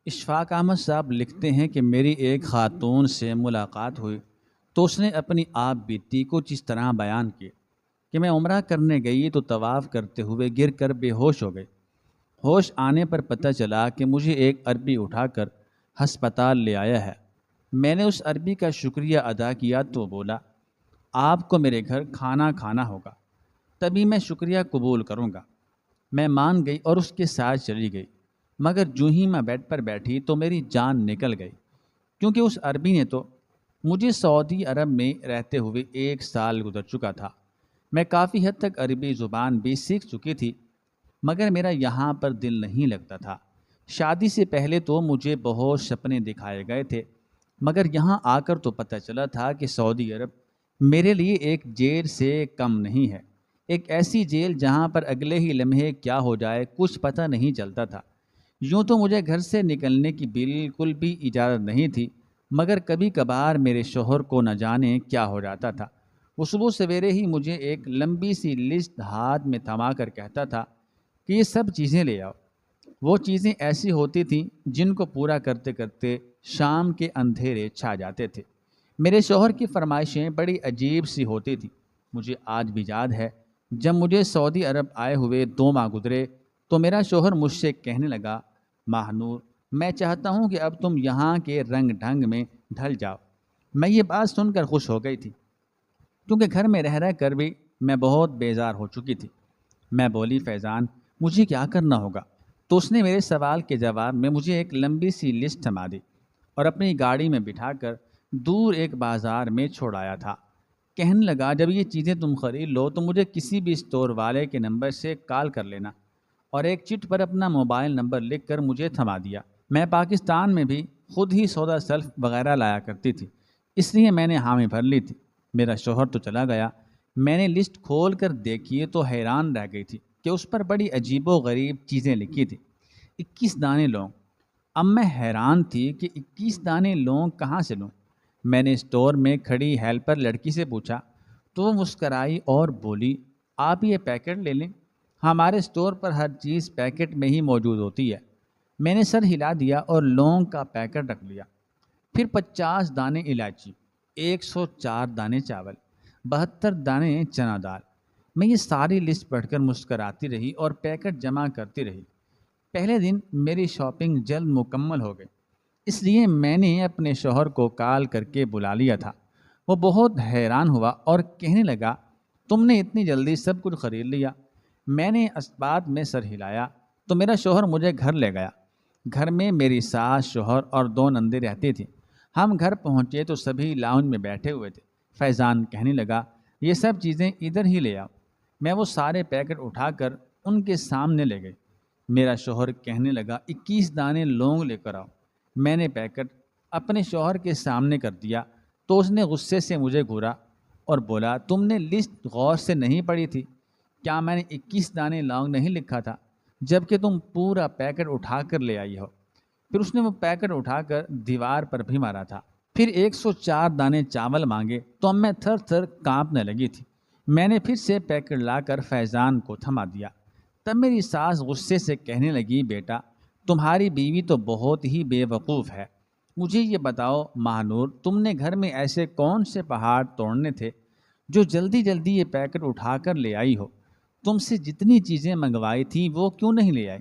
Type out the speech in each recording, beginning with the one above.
اشفاق احمد صاحب لکھتے ہیں کہ میری ایک خاتون سے ملاقات ہوئی تو اس نے اپنی آپ بیتی کچھ اس طرح بیان کی کہ میں عمرہ کرنے گئی تو طواف کرتے ہوئے گر کر بے ہوش ہو گئی۔ ہوش آنے پر پتہ چلا کہ مجھے ایک عربی اٹھا کر ہسپتال لے آیا ہے۔ میں نے اس عربی کا شکریہ ادا کیا تو بولا، آپ کو میرے گھر کھانا کھانا ہوگا، تبھی میں شکریہ قبول کروں گا۔ میں مان گئی اور اس کے ساتھ چلی گئی، مگر جو ہی میں بیڈ پر بیٹھی تو میری جان نکل گئی، کیونکہ اس عربی نے تو مجھے سعودی عرب میں رہتے ہوئے 1 سال گزر چکا تھا۔ میں کافی حد تک عربی زبان بھی سیکھ چکی تھی، مگر میرا یہاں پر دل نہیں لگتا تھا۔ شادی سے پہلے تو مجھے بہت سپنے دکھائے گئے تھے، مگر یہاں آ کر تو پتہ چلا تھا کہ سعودی عرب میرے لیے ایک جیل سے کم نہیں ہے، ایک ایسی جیل جہاں پر اگلے ہی لمحے کیا ہو جائے کچھ پتہ نہیں چلتا تھا۔ یوں تو مجھے گھر سے نکلنے کی بالکل بھی اجازت نہیں تھی، مگر کبھی کبھار میرے شوہر کو نہ جانے کیا ہو جاتا تھا۔ وہ صبح سویرے ہی مجھے ایک لمبی سی لسٹ ہاتھ میں تھما کر کہتا تھا کہ یہ سب چیزیں لے آؤ۔ وہ چیزیں ایسی ہوتی تھیں جن کو پورا کرتے کرتے شام کے اندھیرے چھا جاتے تھے۔ میرے شوہر کی فرمائشیں بڑی عجیب سی ہوتی تھیں۔ مجھے آج بھی یاد ہے، جب مجھے سعودی عرب آئے ہوئے 2 ماہ گزرے تو میرا شوہر مجھ سے کہنے لگا، ماہنور، میں چاہتا ہوں کہ اب تم یہاں کے رنگ ڈھنگ میں ڈھل جاؤ۔ میں یہ بات سن کر خوش ہو گئی تھی، کیونکہ گھر میں رہ کر بھی میں بہت بیزار ہو چکی تھی۔ میں بولی، فیضان، مجھے کیا کرنا ہوگا؟ تو اس نے میرے سوال کے جواب میں مجھے ایک لمبی سی لسٹ تھما دی اور اپنی گاڑی میں بٹھا کر دور ایک بازار میں چھوڑ آیا تھا۔ کہنے لگا، جب یہ چیزیں تم خرید لو تو مجھے کسی بھی اسٹور والے کے نمبر سے کال کر لینا، اور ایک چٹ پر اپنا موبائل نمبر لکھ کر مجھے تھما دیا۔ میں پاکستان میں بھی خود ہی سودا سلف وغیرہ لایا کرتی تھی، اس لیے میں نے حامی بھر لی تھی۔ میرا شوہر تو چلا گیا، میں نے لسٹ کھول کر دیکھی تو حیران رہ گئی تھی کہ اس پر بڑی عجیب و غریب چیزیں لکھی تھیں۔ 21 دانے لونگ۔ اب میں حیران تھی کہ 21 دانے لونگ کہاں سے لوں؟ میں نے اسٹور میں کھڑی ہیلپر لڑکی سے پوچھا تو وہ مسکرائی اور بولی، آپ یہ پیکٹ لے لیں، ہمارے اسٹور پر ہر چیز پیکٹ میں ہی موجود ہوتی ہے۔ میں نے سر ہلا دیا اور لونگ کا پیکٹ رکھ لیا۔ پھر 50 دانے الائچی، 104 دانے چاول، 72 دانے چنا دال۔ میں یہ ساری لسٹ پڑھ کر مسکراتی رہی اور پیکٹ جمع کرتی رہی۔ پہلے دن میری شاپنگ جلد مکمل ہو گئی، اس لیے میں نے اپنے شوہر کو کال کر کے بلا لیا تھا۔ وہ بہت حیران ہوا اور کہنے لگا، تم نے اتنی جلدی سب کچھ خرید لیا؟ میں نے اسبات میں سر ہلایا تو میرا شوہر مجھے گھر لے گیا۔ گھر میں میری ساس، شوہر اور 2 نندیں رہتی تھیں۔ ہم گھر پہنچے تو سبھی لاؤنج میں بیٹھے ہوئے تھے۔ فیضان کہنے لگا، یہ سب چیزیں ادھر ہی لے آؤ۔ میں وہ سارے پیکٹ اٹھا کر ان کے سامنے لے گئی۔ میرا شوہر کہنے لگا، 21 دانے لونگ لے کر آؤ۔ میں نے پیکٹ اپنے شوہر کے سامنے کر دیا تو اس نے غصے سے مجھے گھورا اور بولا، تم نے لسٹ غور سے نہیں پڑھی تھی؟ کیا میں نے 21 دانے لونگ نہیں لکھا تھا، جب کہ تم پورا پیکٹ اٹھا کر لے آئی ہو؟ پھر اس نے وہ پیکٹ اٹھا کر دیوار پر بھی مارا تھا۔ پھر 104 دانے چاول مانگے تو اب میں تھر تھر کانپنے لگی تھی۔ میں نے پھر سے پیکٹ لا کر فیضان کو تھما دیا۔ تب میری ساس غصے سے کہنے لگی، بیٹا، تمہاری بیوی تو بہت ہی بے وقوف ہے۔ مجھے یہ بتاؤ ماہنور، تم نے گھر میں ایسے کون سے پہاڑ توڑنے تھے جو جلدی جلدی یہ پیکٹ اٹھا کر لے آئی ہو؟ تم سے جتنی چیزیں منگوائی تھیں وہ کیوں نہیں لے آئی؟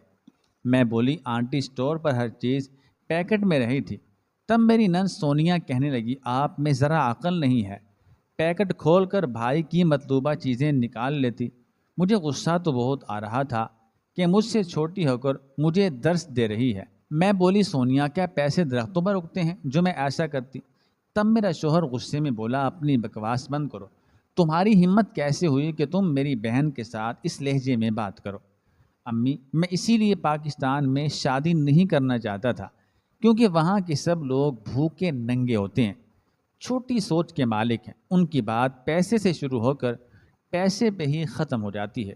میں بولی، آنٹی اسٹور پر ہر چیز پیکٹ میں رہی تھی۔ تب میری نند سونیا کہنے لگی، آپ میں ذرا عقل نہیں ہے، پیکٹ کھول کر بھائی کی مطلوبہ چیزیں نکال لیتی۔ مجھے غصہ تو بہت آ رہا تھا کہ مجھ سے چھوٹی ہو کر مجھے درس دے رہی ہے۔ میں بولی، سونیا، کیا پیسے درختوں پر اگتے ہیں جو میں ایسا کرتی؟ تب میرا شوہر غصے میں بولا، اپنی بکواس بند کرو، تمہاری ہمت کیسے ہوئی کہ تم میری بہن کے ساتھ اس لہجے میں بات کرو؟ امی، میں اسی لیے پاکستان میں شادی نہیں کرنا چاہتا تھا، کیونکہ وہاں کے سب لوگ بھوکے ننگے ہوتے ہیں، چھوٹی سوچ کے مالک ہیں، ان کی بات پیسے سے شروع ہو کر پیسے پہ ہی ختم ہو جاتی ہے۔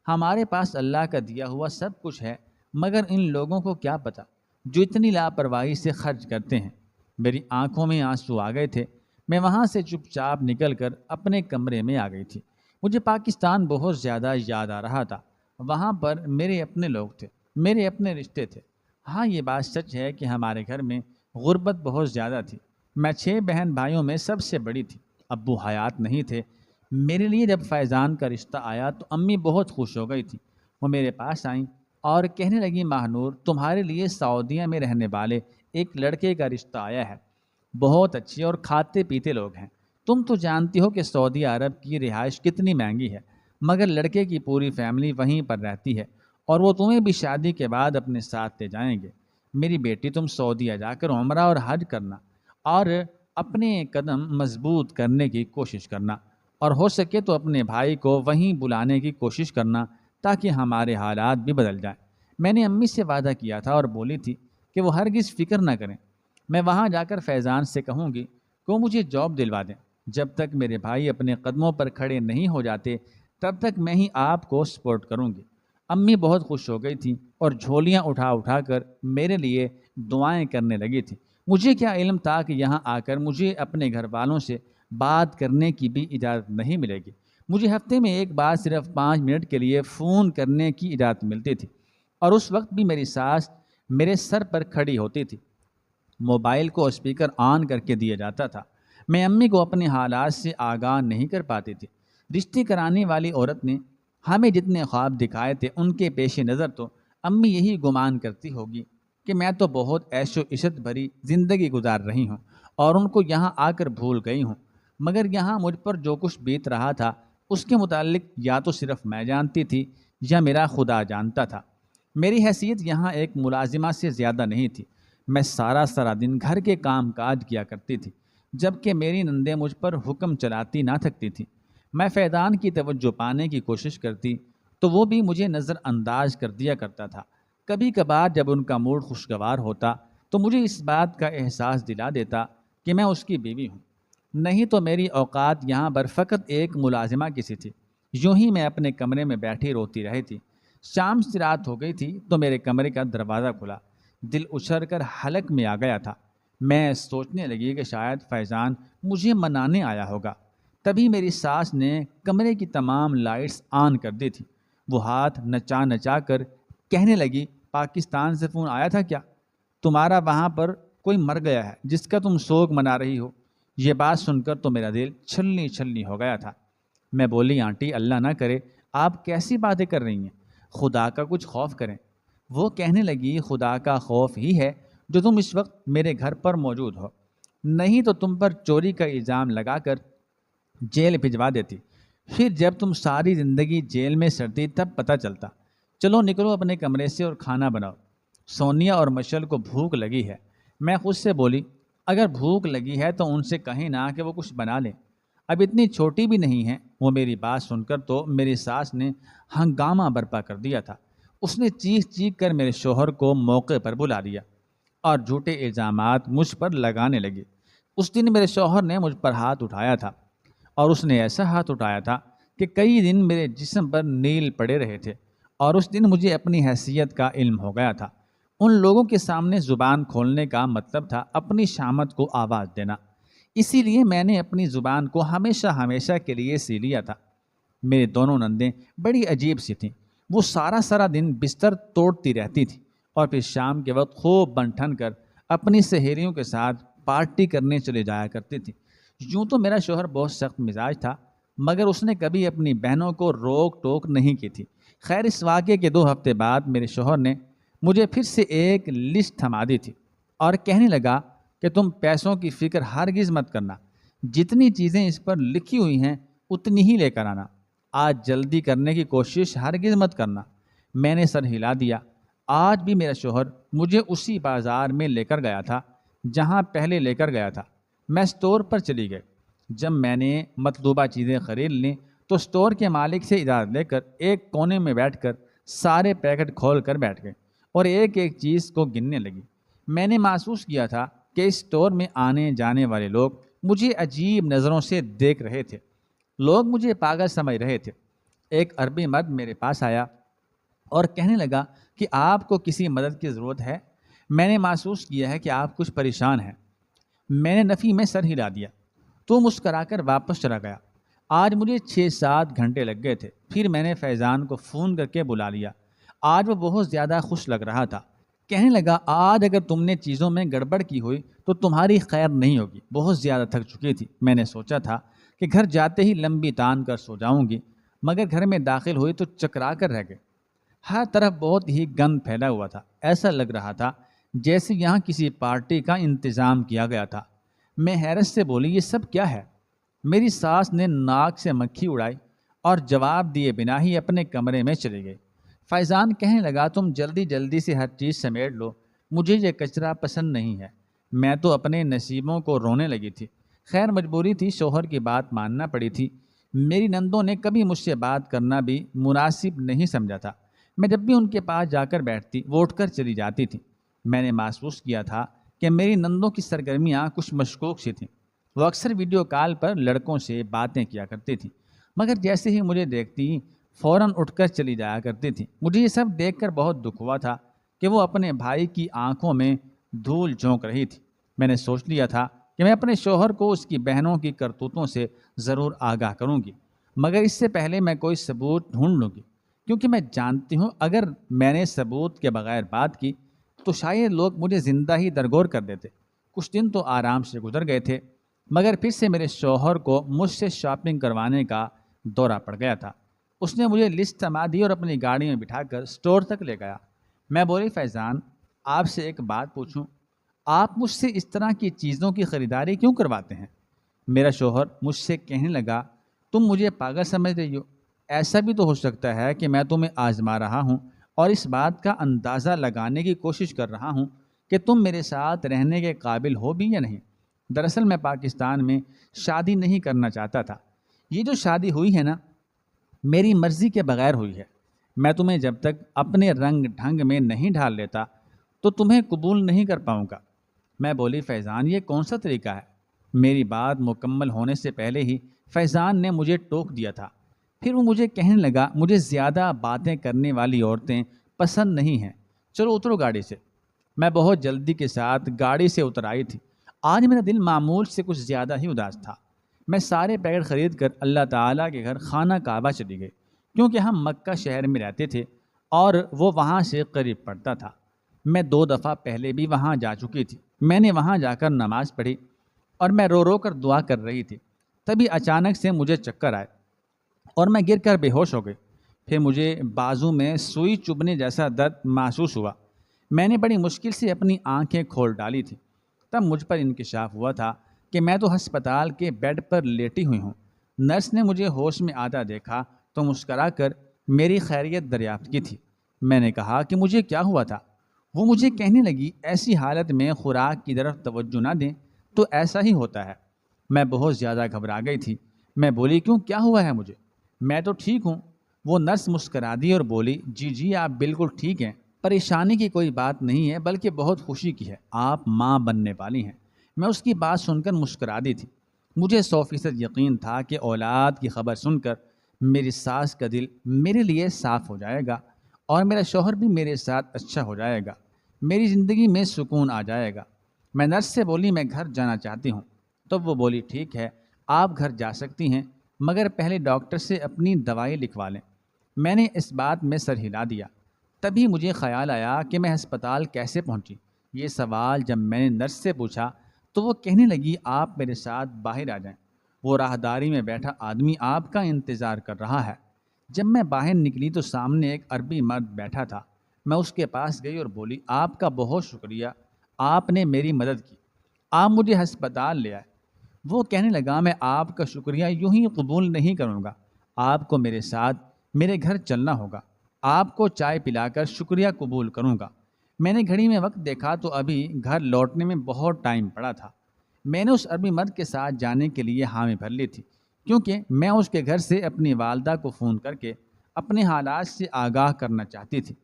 ہمارے پاس اللہ کا دیا ہوا سب کچھ ہے، مگر ان لوگوں کو کیا پتہ جو اتنی لاپرواہی سے خرچ کرتے ہیں۔ میری آنکھوں میں آنسو آ گئے تھے۔ میں وہاں سے چپ چاپ نکل کر اپنے کمرے میں آ گئی تھی۔ مجھے پاکستان بہت زیادہ یاد آ رہا تھا۔ وہاں پر میرے اپنے لوگ تھے، میرے اپنے رشتے تھے، ہاں یہ بات سچ ہے کہ ہمارے گھر میں غربت بہت زیادہ تھی۔ میں 6 بہن بھائیوں میں سب سے بڑی تھی۔ ابو حیات نہیں تھے۔ میرے لیے جب فیضان کا رشتہ آیا تو امی بہت خوش ہو گئی تھی۔ وہ میرے پاس آئیں اور کہنے لگی ماہنور تمہارے لیے سعودیہ میں رہنے والے ایک لڑکے کا رشتہ آیا ہے، بہت اچھے اور کھاتے پیتے لوگ ہیں۔ تم تو جانتی ہو کہ سعودی عرب کی رہائش کتنی مہنگی ہے، مگر لڑکے کی پوری فیملی وہیں پر رہتی ہے اور وہ تمہیں بھی شادی کے بعد اپنے ساتھ لے جائیں گے۔ میری بیٹی تم سعودیہ جا کر عمرہ اور حج کرنا اور اپنے قدم مضبوط کرنے کی کوشش کرنا، اور ہو سکے تو اپنے بھائی کو وہیں بلانے کی کوشش کرنا تاکہ ہمارے حالات بھی بدل جائیں۔ میں نے امی سے وعدہ کیا تھا اور بولی تھی کہ وہ ہرگز فکر نہ کریں، میں وہاں جا کر فیضان سے کہوں گی کہ وہ مجھے جاب دلوا دیں۔ جب تک میرے بھائی اپنے قدموں پر کھڑے نہیں ہو جاتے تب تک میں ہی آپ کو سپورٹ کروں گی۔ امی بہت خوش ہو گئی تھیں اور جھولیاں اٹھا اٹھا کر میرے لیے دعائیں کرنے لگی تھیں۔ مجھے کیا علم تھا کہ یہاں آ کر مجھے اپنے گھر والوں سے بات کرنے کی بھی اجازت نہیں ملے گی۔ مجھے ہفتے میں ایک بار صرف 5 منٹ کے لیے فون کرنے کی اجازت ملتی تھی، اور اس وقت بھی میری ساس میرے سر پر کھڑی ہوتی تھی۔ موبائل کو اسپیکر آن کر کے دیا جاتا تھا۔ میں امی کو اپنے حالات سے آگاہ نہیں کر پاتی تھی۔ رشتے کرانے والی عورت نے ہمیں جتنے خواب دکھائے تھے ان کے پیش نظر تو امی یہی گمان کرتی ہوگی کہ میں تو بہت عیش و عشرت بھری زندگی گزار رہی ہوں اور ان کو یہاں آ کر بھول گئی ہوں، مگر یہاں مجھ پر جو کچھ بیت رہا تھا اس کے متعلق یا تو صرف میں جانتی تھی یا میرا خدا جانتا تھا۔ میری حیثیت یہاں ایک ملازمہ سے زیادہ نہیں تھی۔ میں سارا دن گھر کے کام کاج کیا کرتی تھی، جبکہ میری نندیں مجھ پر حکم چلاتی نہ تھکتی تھیں۔ میں فیضان کی توجہ پانے کی کوشش کرتی تو وہ بھی مجھے نظر انداز کر دیا کرتا تھا۔ کبھی کبھار جب ان کا موڈ خوشگوار ہوتا تو مجھے اس بات کا احساس دلا دیتا کہ میں اس کی بیوی ہوں، نہیں تو میری اوقات یہاں پر فقط ایک ملازمہ کی سی تھی۔ یوں ہی میں اپنے کمرے میں بیٹھی روتی رہی تھی۔ شام سے رات ہو گئی تھی تو میرے کمرے کا دروازہ کھلا، دل اچھل کر حلق میں آ گیا تھا۔ میں سوچنے لگی کہ شاید فیضان مجھے منانے آیا ہوگا۔ تبھی میری ساس نے کمرے کی تمام لائٹس آن کر دی تھی۔ وہ ہاتھ نچا نچا کر کہنے لگی پاکستان سے فون آیا تھا کیا؟ تمہارا وہاں پر کوئی مر گیا ہے جس کا تم سوگ منا رہی ہو؟ یہ بات سن کر تو میرا دل چھلنی چھلنی ہو گیا تھا۔ میں بولی آنٹی اللہ نہ کرے، آپ کیسی باتیں کر رہی ہیں، خدا کا کچھ خوف کریں۔ وہ کہنے لگی خدا کا خوف ہی ہے جو تم اس وقت میرے گھر پر موجود ہو، نہیں تو تم پر چوری کا الزام لگا کر جیل بھجوا دیتی، پھر جب تم ساری زندگی جیل میں سڑتی تب پتہ چلتا۔ چلو نکلو اپنے کمرے سے اور کھانا بناؤ، سونیا اور مشل کو بھوک لگی ہے۔ میں خود سے بولی اگر بھوک لگی ہے تو ان سے کہیں نہ کہ وہ کچھ بنا لیں، اب اتنی چھوٹی بھی نہیں ہیں۔ وہ میری بات سن کر تو میری ساس نے ہنگامہ برپا کر دیا تھا۔ اس نے چیخ چیخ کر میرے شوہر کو موقع پر بلا لیا اور جھوٹے الزامات مجھ پر لگانے لگی۔ اس دن میرے شوہر نے مجھ پر ہاتھ اٹھایا تھا، اور اس نے ایسا ہاتھ اٹھایا تھا کہ کئی دن میرے جسم پر نیل پڑے رہے تھے، اور اس دن مجھے اپنی حیثیت کا علم ہو گیا تھا۔ ان لوگوں کے سامنے زبان کھولنے کا مطلب تھا اپنی شامت کو آواز دینا، اسی لیے میں نے اپنی زبان کو ہمیشہ کے لیے سی لیا تھا۔ میری دونوں نندیں بڑی عجیب سی تھیں۔ وہ سارا دن بستر توڑتی رہتی تھی اور پھر شام کے وقت خوب بن ٹھن کر اپنی سہیلیوں کے ساتھ پارٹی کرنے چلے جایا کرتی تھی۔ یوں تو میرا شوہر بہت سخت مزاج تھا، مگر اس نے کبھی اپنی بہنوں کو روک ٹوک نہیں کی تھی۔ خیر اس واقعے کے 2 ہفتے بعد میرے شوہر نے مجھے پھر سے ایک لسٹ تھما دی تھی اور کہنے لگا کہ تم پیسوں کی فکر ہرگز مت کرنا، جتنی چیزیں اس پر لکھی ہوئی ہیں اتنی ہی لے کر آنا، آج جلدی کرنے کی کوشش ہرگز مت کرنا۔ میں نے سر ہلا دیا۔ آج بھی میرا شوہر مجھے اسی بازار میں لے کر گیا تھا جہاں پہلے لے کر گیا تھا۔ میں اسٹور پر چلی گئی۔ جب میں نے مطلوبہ چیزیں خرید لیں تو اسٹور کے مالک سے اجازت لے کر ایک کونے میں بیٹھ کر سارے پیکٹ کھول کر بیٹھ گئے اور ایک ایک چیز کو گننے لگی۔ میں نے محسوس کیا تھا کہ اس اسٹور میں آنے جانے والے لوگ مجھے عجیب نظروں سے دیکھ رہے تھے، لوگ مجھے پاگل سمجھ رہے تھے۔ ایک عربی مرد میرے پاس آیا اور کہنے لگا کہ آپ کو کسی مدد کی ضرورت ہے؟ میں نے محسوس کیا ہے کہ آپ کچھ پریشان ہیں۔ میں نے نفی میں سر ہلا دیا۔ تو مسکرا کر واپس چلا گیا۔ آج مجھے 6-7 گھنٹے لگ گئے تھے۔ پھر میں نے فیضان کو فون کر کے بلا لیا۔ آج وہ بہت زیادہ خوش لگ رہا تھا۔ کہنے لگا آج اگر تم نے چیزوں میں گڑبڑ کی ہوئی تو تمہاری خیر نہیں ہوگی، بہت زیادہ تھک چکی تھی۔ میں نے سوچا تھا کہ گھر جاتے ہی لمبی تان کر سو جاؤں گی، مگر گھر میں داخل ہوئی تو چکرا کر رہ گئے۔ ہر طرف بہت ہی گند پھیلا ہوا تھا، ایسا لگ رہا تھا جیسے یہاں کسی پارٹی کا انتظام کیا گیا تھا۔ میں حیرت سے بولی یہ سب کیا ہے؟ میری ساس نے ناک سے مکھی اڑائی اور جواب دیے بنا ہی اپنے کمرے میں چلی گئی۔ فیضان کہنے لگا تم جلدی جلدی سے ہر چیز سمیٹ لو، مجھے یہ کچرا پسند نہیں ہے۔ میں تو اپنے نصیبوں کو رونے لگی تھی۔ خیر مجبوری تھی، شوہر کی بات ماننا پڑی تھی۔ میری نندوں نے کبھی مجھ سے بات کرنا بھی مناسب نہیں سمجھا تھا۔ میں جب بھی ان کے پاس جا کر بیٹھتی وہ اٹھ کر چلی جاتی تھی۔ میں نے محسوس کیا تھا کہ میری نندوں کی سرگرمیاں کچھ مشکوک سی تھیں۔ وہ اکثر ویڈیو کال پر لڑکوں سے باتیں کیا کرتی تھیں، مگر جیسے ہی مجھے دیکھتی فوراً اٹھ کر چلی جایا کرتی تھی۔ مجھے یہ سب دیکھ کر بہت دکھ ہوا تھا کہ وہ اپنے بھائی کی آنکھوں میں دھول جھونک رہی تھی۔ میں نے سوچ لیا تھا کہ میں اپنے شوہر کو اس کی بہنوں کی کرتوتوں سے ضرور آگاہ کروں گی، مگر اس سے پہلے میں کوئی ثبوت ڈھونڈ لوں گی، کیونکہ میں جانتی ہوں اگر میں نے ثبوت کے بغیر بات کی تو شاید لوگ مجھے زندہ ہی درگور کر دیتے۔ کچھ دن تو آرام سے گزر گئے تھے، مگر پھر سے میرے شوہر کو مجھ سے شاپنگ کروانے کا دورہ پڑ گیا تھا۔ اس نے مجھے لسٹ تھما دی اور اپنی گاڑی میں بٹھا کر اسٹور تک لے گیا۔ میں بولی فیضان آپ سے ایک بات پوچھوں، آپ مجھ سے اس طرح کی چیزوں کی خریداری کیوں کرواتے ہیں؟ میرا شوہر مجھ سے کہنے لگا تم مجھے پاگل سمجھ رہی ہو؟ ایسا بھی تو ہو سکتا ہے کہ میں تمہیں آزما رہا ہوں اور اس بات کا اندازہ لگانے کی کوشش کر رہا ہوں کہ تم میرے ساتھ رہنے کے قابل ہو بھی یا نہیں۔ دراصل میں پاکستان میں شادی نہیں کرنا چاہتا تھا۔ یہ جو شادی ہوئی ہے نا، میری مرضی کے بغیر ہوئی ہے۔ میں تمہیں جب تک اپنے رنگ ڈھنگ میں نہیں ڈھال لیتا تو تمہیں قبول نہیں کر پاؤں گا۔ میں بولی فیضان یہ کون سا طریقہ ہے؟ میری بات مکمل ہونے سے پہلے ہی فیضان نے مجھے ٹوک دیا تھا۔ پھر وہ مجھے کہنے لگا مجھے زیادہ باتیں کرنے والی عورتیں پسند نہیں ہیں، چلو اترو گاڑی سے۔ میں بہت جلدی کے ساتھ گاڑی سے اتر آئی تھی۔ آج میرا دل معمول سے کچھ زیادہ ہی اداس تھا۔ میں سارے پیکٹ خرید کر اللہ تعالیٰ کے گھر خانہ کعبہ چلی گئی، کیونکہ ہم مکہ شہر میں رہتے تھے اور وہ وہاں سے قریب پڑتا تھا۔ میں 2 دفعہ پہلے بھی وہاں جا چکی تھی۔ میں نے وہاں جا کر نماز پڑھی اور میں رو رو کر دعا کر رہی تھی۔ تبھی اچانک سے مجھے چکر آئے اور میں گر کر بے ہوش ہو گئی۔ پھر مجھے بازو میں سوئی چبھنے جیسا درد محسوس ہوا۔ میں نے بڑی مشکل سے اپنی آنکھیں کھول ڈالی تھی۔ تب مجھ پر انکشاف ہوا تھا کہ میں تو ہسپتال کے بیڈ پر لیٹی ہوئی ہوں۔ نرس نے مجھے ہوش میں آتا دیکھا تو مسکرا کر میری خیریت دریافت کی تھی۔ میں نے کہا کہ مجھے کیا ہوا تھا؟ وہ مجھے کہنے لگی ایسی حالت میں خوراک کی طرف توجہ نہ دیں تو ایسا ہی ہوتا ہے۔ میں بہت زیادہ گھبرا گئی تھی۔ میں بولی کیوں، کیا ہوا ہے مجھے؟ میں تو ٹھیک ہوں۔ وہ نرس مسکرا دی اور بولی جی آپ بالکل ٹھیک ہیں، پریشانی کی کوئی بات نہیں ہے بلکہ بہت خوشی کی ہے، آپ ماں بننے والی ہیں۔ میں اس کی بات سن کر مسکرا دی تھی۔ مجھے 100% یقین تھا کہ اولاد کی خبر سن کر میری ساس کا دل میرے لیے صاف ہو جائے گا اور میرا شوہر بھی میرے ساتھ اچھا ہو جائے گا، میری زندگی میں سکون آ جائے گا۔ میں نرس سے بولی میں گھر جانا چاہتی ہوں۔ تب وہ بولی ٹھیک ہے آپ گھر جا سکتی ہیں، مگر پہلے ڈاکٹر سے اپنی دوائی لکھوا لیں۔ میں نے اس بات میں سر ہلا دیا۔ تبھی مجھے خیال آیا کہ میں ہسپتال کیسے پہنچی۔ یہ سوال جب میں نے نرس سے پوچھا تو وہ کہنے لگی آپ میرے ساتھ باہر آ جائیں، وہ راہداری میں بیٹھا آدمی آپ کا انتظار کر رہا ہے۔ جب میں باہر نکلی تو سامنے ایک عربی مرد بیٹھا تھا۔ میں اس کے پاس گئی اور بولی آپ کا بہت شکریہ، آپ نے میری مدد کی، آپ مجھے ہسپتال لے آئے۔ وہ کہنے لگا میں آپ کا شکریہ یوں ہی قبول نہیں کروں گا، آپ کو میرے ساتھ میرے گھر چلنا ہوگا، آپ کو چائے پلا کر شکریہ قبول کروں گا۔ میں نے گھڑی میں وقت دیکھا تو ابھی گھر لوٹنے میں بہت ٹائم پڑا تھا۔ میں نے اس عربی مرد کے ساتھ جانے کے لیے حامی بھر لی تھی، کیونکہ میں اس کے گھر سے اپنی والدہ کو فون کر کے اپنے حالات سے آگاہ کرنا چاہتی تھی۔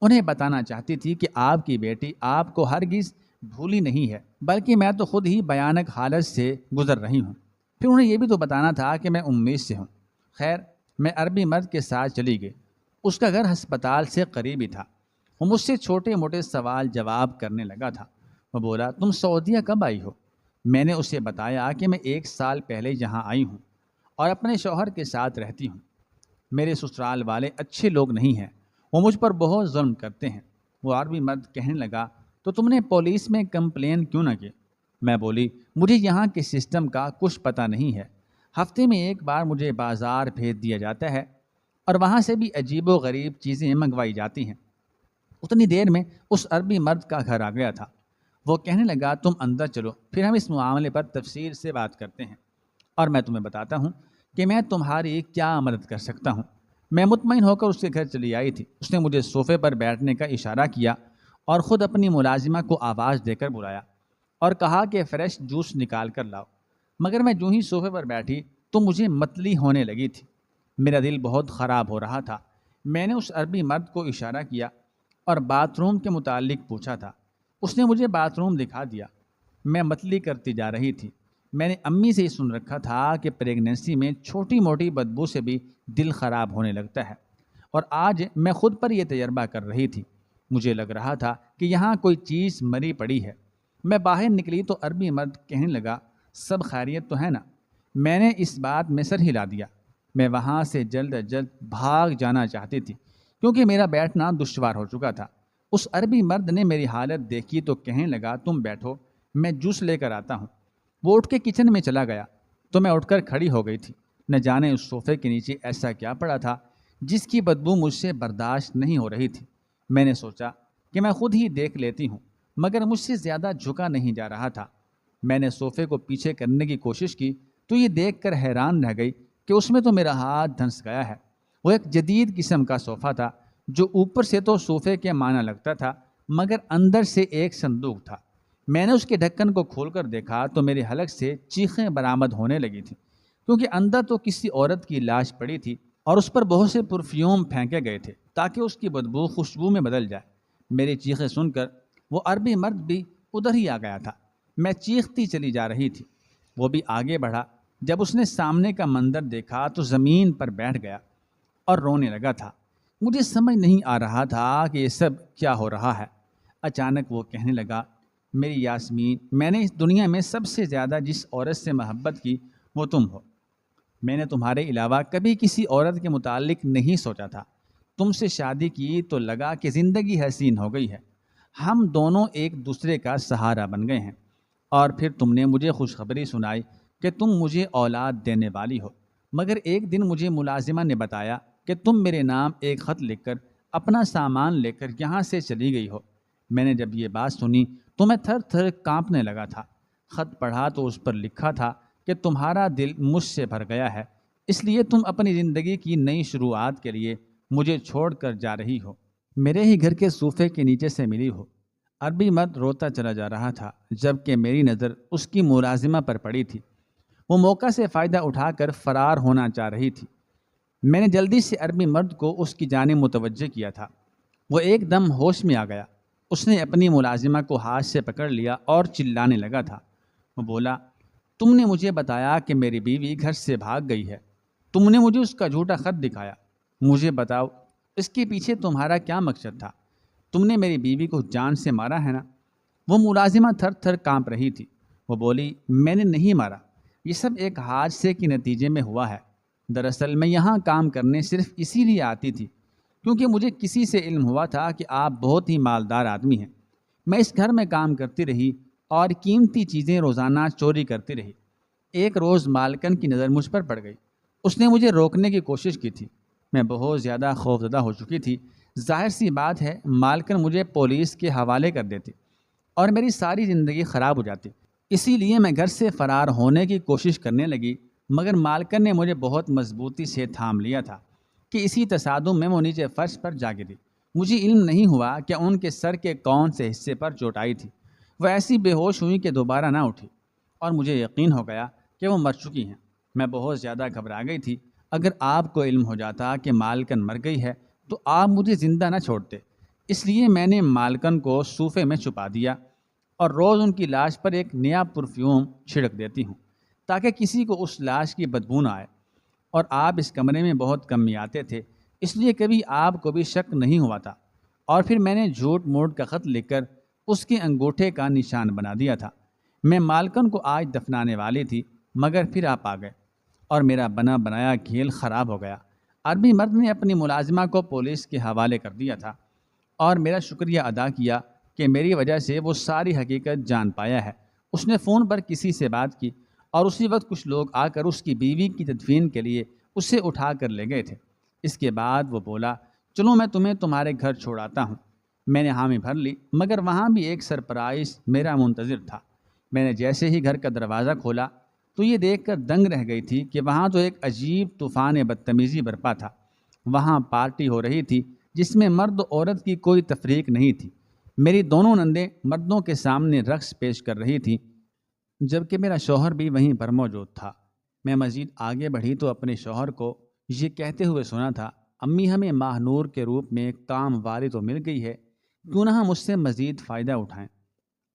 انہیں بتانا چاہتی تھی کہ آپ کی بیٹی آپ کو ہرگز بھولی نہیں ہے، بلکہ میں تو خود ہی بھیانک حالت سے گزر رہی ہوں۔ پھر انہیں یہ بھی تو بتانا تھا کہ میں امید سے ہوں۔ خیر میں عربی مرد کے ساتھ چلی گئی۔ اس کا گھر ہسپتال سے قریب ہی تھا۔ وہ مجھ سے چھوٹے موٹے سوال جواب کرنے لگا تھا۔ وہ بولا تم سعودیہ کب آئی ہو؟ میں نے اسے بتایا کہ میں 1 سال پہلے یہاں آئی ہوں اور اپنے شوہر کے ساتھ رہتی ہوں۔ میرے سسرال والے اچھے لوگ نہیں ہیں، وہ مجھ پر بہت ظلم کرتے ہیں۔ وہ عربی مرد کہنے لگا تو تم نے پولیس میں کمپلین کیوں نہ کی؟ میں بولی مجھے یہاں کے سسٹم کا کچھ پتہ نہیں ہے، ہفتے میں ایک بار مجھے بازار بھیج دیا جاتا ہے اور وہاں سے بھی عجیب و غریب چیزیں منگوائی جاتی ہیں۔ اتنی دیر میں اس عربی مرد کا گھر آ گیا تھا۔ وہ کہنے لگا تم اندر چلو، پھر ہم اس معاملے پر تفصیل سے بات کرتے ہیں اور میں تمہیں بتاتا ہوں کہ میں تمہاری کیا مدد کر سکتا ہوں۔ میں مطمئن ہو کر اس کے گھر چلی آئی تھی۔ اس نے مجھے صوفے پر بیٹھنے کا اشارہ کیا اور خود اپنی ملازمہ کو آواز دے کر بلایا اور کہا کہ فریش جوس نکال کر لاؤ، مگر میں جو ہی صوفے پر بیٹھی تو مجھے متلی ہونے لگی تھی۔ میرا دل بہت خراب ہو رہا تھا۔ میں نے اس عربی مرد کو اشارہ کیا اور باتھ روم کے متعلق پوچھا تھا۔ اس نے مجھے باتھ روم دکھا دیا۔ میں متلی کرتی جا رہی تھی۔ میں نے امی سے یہ سن رکھا تھا کہ پریگننسی میں چھوٹی موٹی بدبو سے بھی دل خراب ہونے لگتا ہے، اور آج میں خود پر یہ تجربہ کر رہی تھی۔ مجھے لگ رہا تھا کہ یہاں کوئی چیز مری پڑی ہے۔ میں باہر نکلی تو عربی مرد کہنے لگا سب خیریت تو ہے نا؟ میں نے اس بات میں سر ہلا دیا۔ میں وہاں سے جلد از جلد بھاگ جانا چاہتی تھی کیونکہ میرا بیٹھنا دشوار ہو چکا تھا۔ اس عربی مرد نے میری حالت دیکھی تو کہنے لگا تم بیٹھو، میں جوس لے کر آتا ہوں۔ وہ اٹھ کے کچن میں چلا گیا تو میں اٹھ کر کھڑی ہو گئی تھی۔ نہ جانے اس صوفے کے نیچے ایسا کیا پڑا تھا جس کی بدبو مجھ سے برداشت نہیں ہو رہی تھی۔ میں نے سوچا کہ میں خود ہی دیکھ لیتی ہوں، مگر مجھ سے زیادہ جھکا نہیں جا رہا تھا۔ میں نے صوفے کو پیچھے کرنے کی کوشش کی تو یہ دیکھ کر حیران رہ گئی کہ اس میں تو میرا ہاتھ دھنس گیا ہے۔ وہ ایک جدید قسم کا صوفہ تھا جو اوپر سے تو صوفے کے معنی لگتا تھا مگر اندر سے ایک صندوق تھا۔ میں نے اس کے ڈھکن کو کھول کر دیکھا تو میرے حلق سے چیخیں برآمد ہونے لگی تھیں، کیونکہ اندر تو کسی عورت کی لاش پڑی تھی اور اس پر بہت سے پرفیوم پھینکے گئے تھے تاکہ اس کی بدبو خوشبو میں بدل جائے۔ میری چیخیں سن کر وہ عربی مرد بھی ادھر ہی آ گیا تھا۔ میں چیختی چلی جا رہی تھی، وہ بھی آگے بڑھا۔ جب اس نے سامنے کا منظر دیکھا تو زمین پر بیٹھ گیا اور رونے لگا تھا۔ مجھے سمجھ نہیں آ رہا تھا کہ یہ سب کیا ہو رہا ہے۔ اچانک وہ کہنے لگا میری یاسمین، میں نے اس دنیا میں سب سے زیادہ جس عورت سے محبت کی وہ تم ہو۔ میں نے تمہارے علاوہ کبھی کسی عورت کے متعلق نہیں سوچا تھا۔ تم سے شادی کی تو لگا کہ زندگی حسین ہو گئی ہے، ہم دونوں ایک دوسرے کا سہارا بن گئے ہیں، اور پھر تم نے مجھے خوشخبری سنائی کہ تم مجھے اولاد دینے والی ہو۔ مگر ایک دن مجھے ملازمہ نے بتایا کہ تم میرے نام ایک خط لکھ کر اپنا سامان لے کر یہاں سے چلی گئی ہو۔ میں نے جب یہ بات سنی تو میں تھر تھر کانپنے لگا تھا۔ خط پڑھا تو اس پر لکھا تھا کہ تمہارا دل مجھ سے بھر گیا ہے، اس لیے تم اپنی زندگی کی نئی شروعات کے لیے مجھے چھوڑ کر جا رہی ہو، میرے ہی گھر کے صوفے کے نیچے سے ملی ہو۔ عربی مرد روتا چلا جا رہا تھا جبکہ میری نظر اس کی ملازمہ پر پڑی تھی۔ وہ موقع سے فائدہ اٹھا کر فرار ہونا چاہ رہی تھی۔ میں نے جلدی سے عربی مرد کو اس کی جانب متوجہ کیا تھا۔ وہ ایک دم ہوش میں آ گیا۔ اس نے اپنی ملازمہ کو ہاتھ سے پکڑ لیا اور چلانے لگا تھا۔ وہ بولا تم نے مجھے بتایا کہ میری بیوی گھر سے بھاگ گئی ہے، تم نے مجھے اس کا جھوٹا خط دکھایا، مجھے بتاؤ اس کے پیچھے تمہارا کیا مقصد تھا؟ تم نے میری بیوی کو جان سے مارا ہے نا؟ وہ ملازمہ تھر تھر کانپ رہی تھی۔ وہ بولی میں نے نہیں مارا، یہ سب ایک حادثے کے نتیجے میں ہوا ہے۔ دراصل میں یہاں کام کرنے صرف اسی لیے آتی تھی کیونکہ مجھے کسی سے علم ہوا تھا کہ آپ بہت ہی مالدار آدمی ہیں۔ میں اس گھر میں کام کرتی رہی اور قیمتی چیزیں روزانہ چوری کرتی رہی۔ ایک روز مالکن کی نظر مجھ پر پڑ گئی۔ اس نے مجھے روکنے کی کوشش کی تھی۔ میں بہت زیادہ خوفزدہ ہو چکی تھی۔ ظاہر سی بات ہے مالکن مجھے پولیس کے حوالے کر دیتی اور میری ساری زندگی خراب ہو جاتی۔ اسی لیے میں گھر سے فرار ہونے کی کوشش کرنے لگی، مگر مالکن نے مجھے بہت مضبوطی سے تھام لیا تھا کہ اسی تصادم میں وہ نیچے فرش پر جا گری۔ مجھے علم نہیں ہوا کہ ان کے سر کے کون سے حصے پر چوٹ آئی تھی۔ وہ ایسی بے ہوش ہوئی کہ دوبارہ نہ اٹھی اور مجھے یقین ہو گیا کہ وہ مر چکی ہیں۔ میں بہت زیادہ گھبرا گئی تھی۔ اگر آپ کو علم ہو جاتا کہ مالکن مر گئی ہے تو آپ مجھے زندہ نہ چھوڑتے، اس لیے میں نے مالکن کو صوفے میں چھپا دیا اور روز ان کی لاش پر ایک نیا پرفیوم چھڑک دیتی ہوں تاکہ کسی کو اس لاش کی بدبو نہ آئے۔ اور آپ اس کمرے میں بہت کم ہی آتے تھے، اس لیے کبھی آپ کو بھی شک نہیں ہوا تھا۔ اور پھر میں نے جھوٹ موٹ کا خط لکھ کر اس کے انگوٹھے کا نشان بنا دیا تھا۔ میں مالکن کو آج دفنانے والی تھی مگر پھر آپ آ گئے اور میرا بنا بنایا کھیل خراب ہو گیا۔ عربی مرد نے اپنی ملازمہ کو پولیس کے حوالے کر دیا تھا اور میرا شکریہ ادا کیا کہ میری وجہ سے وہ ساری حقیقت جان پایا ہے۔ اس نے فون پر کسی سے بات کی اور اسی وقت کچھ لوگ آ کر اس کی بیوی کی تدفین کے لیے اسے اٹھا کر لے گئے تھے۔ اس کے بعد وہ بولا، چلو میں تمہیں تمہارے گھر چھوڑاتا ہوں۔ میں نے حامی بھر لی، مگر وہاں بھی ایک سرپرائز میرا منتظر تھا۔ میں نے جیسے ہی گھر کا دروازہ کھولا تو یہ دیکھ کر دنگ رہ گئی تھی کہ وہاں تو ایک عجیب طوفان بدتمیزی برپا تھا۔ وہاں پارٹی ہو رہی تھی جس میں مرد و عورت کی کوئی تفریق نہیں تھی۔ میری دونوں نندیں مردوں کے سامنے رقص پیش کر رہی تھیں، جبکہ میرا شوہر بھی وہیں پر موجود تھا۔ میں مزید آگے بڑھی تو اپنے شوہر کو یہ کہتے ہوئے سنا تھا، امی ہمیں ماہ نور کے روپ میں ایک کام والی تو مل گئی ہے، کیوں نہ ہم اس سے مزید فائدہ اٹھائیں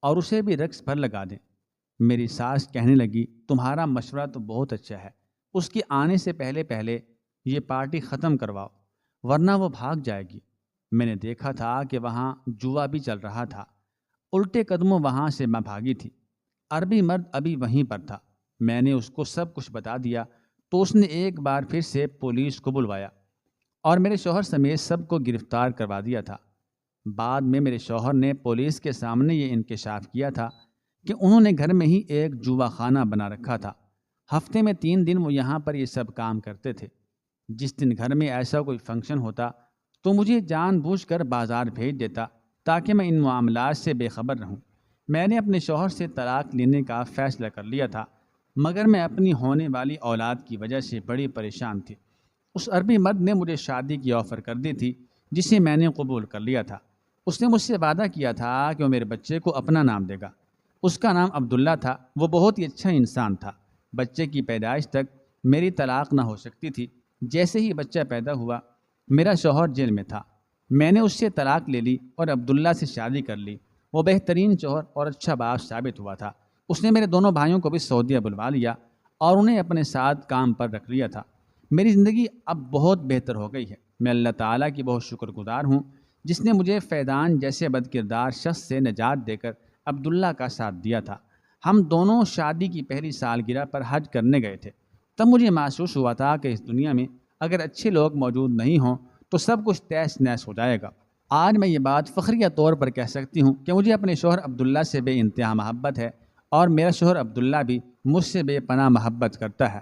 اور اسے بھی رقص پر لگا دیں۔ میری ساس کہنے لگی، تمہارا مشورہ تو بہت اچھا ہے، اس کے آنے سے پہلے پہلے یہ پارٹی ختم کرواؤ ورنہ وہ بھاگ جائے گی۔ میں نے دیکھا تھا کہ وہاں جوا بھی چل رہا تھا۔ الٹے قدموں وہاں سے میں بھاگی تھی۔ عربی مرد ابھی وہیں پر تھا۔ میں نے اس کو سب کچھ بتا دیا تو اس نے ایک بار پھر سے پولیس کو بلوایا اور میرے شوہر سمیت سب کو گرفتار کروا دیا تھا۔ بعد میں میرے شوہر نے پولیس کے سامنے یہ انکشاف کیا تھا کہ انہوں نے گھر میں ہی ایک جوا خانہ بنا رکھا تھا۔ ہفتے میں 3 دن وہ یہاں پر یہ سب کام کرتے تھے۔ جس دن گھر میں ایسا کوئی فنکشن ہوتا تو مجھے جان بوجھ کر بازار بھیج دیتا تاکہ میں ان معاملات سے بے خبر رہوں۔ میں نے اپنے شوہر سے طلاق لینے کا فیصلہ کر لیا تھا، مگر میں اپنی ہونے والی اولاد کی وجہ سے بڑی پریشان تھی۔ اس عربی مرد نے مجھے شادی کی آفر کر دی تھی جسے میں نے قبول کر لیا تھا۔ اس نے مجھ سے وعدہ کیا تھا کہ وہ میرے بچے کو اپنا نام دے گا۔ اس کا نام عبداللہ تھا۔ وہ بہت ہی اچھا انسان تھا۔ بچے کی پیدائش تک میری طلاق نہ ہو سکتی تھی۔ جیسے ہی بچہ پیدا ہوا میرا شوہر جیل میں تھا۔ میں نے اس سے طلاق لے لی اور عبداللہ سے شادی کر لی۔ وہ بہترین شوہر اور اچھا باپ ثابت ہوا تھا۔ اس نے میرے دونوں بھائیوں کو بھی سعودیہ بلوا لیا اور انہیں اپنے ساتھ کام پر رکھ لیا تھا۔ میری زندگی اب بہت بہتر ہو گئی ہے۔ میں اللہ تعالیٰ کی بہت شکر گزار ہوں جس نے مجھے فیضان جیسے بد کردار شخص سے نجات دے کر عبداللہ کا ساتھ دیا تھا۔ ہم دونوں شادی کی پہلی سالگرہ پر حج کرنے گئے تھے۔ تب مجھے محسوس ہوا تھا کہ اس دنیا میں اگر اچھے لوگ موجود نہیں ہوں تو سب کچھ تہس نہس ہو جائے گا۔ آج میں یہ بات فخریہ طور پر کہہ سکتی ہوں کہ مجھے اپنے شوہر عبداللہ سے بے انتہا محبت ہے اور میرا شوہر عبداللہ بھی مجھ سے بے پناہ محبت کرتا ہے۔